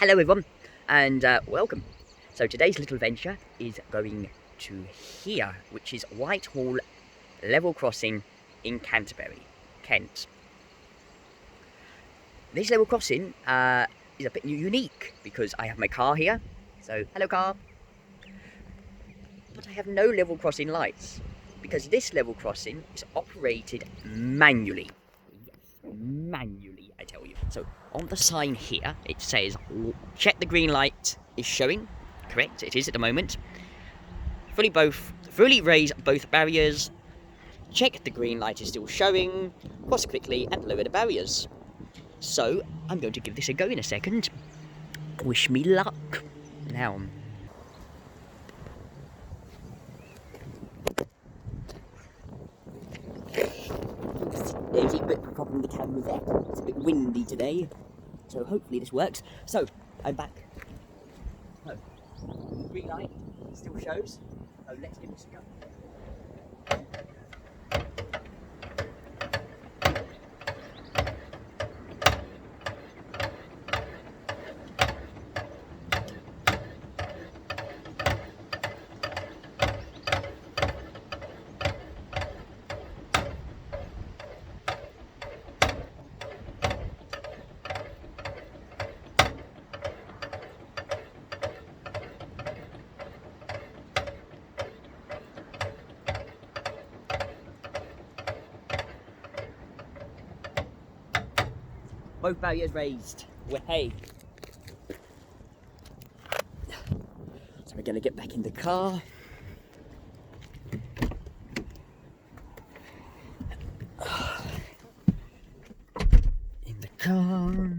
Hello everyone, and welcome. So today's little adventure is going to here, which is Whitehall level crossing in Canterbury, Kent. This level crossing is a bit unique because I have my car here. So hello car. But I have no level crossing lights because this level crossing is operated manually. Yes, manually, I tell you. So on the sign here, it says, check the green light is showing. Correct, it is at the moment. Fully raise both barriers. Check the green light is still showing. Cross quickly and lower the barriers. So I'm going to give this a go in a second. Wish me luck. Now. There's a bit of a problem with the camera there. It's a bit windy today, so hopefully this works. So, I'm back. Oh, green light still shows. So let's give this a go. Both barriers raised. Hey. So we're going to get back in the car. In the car.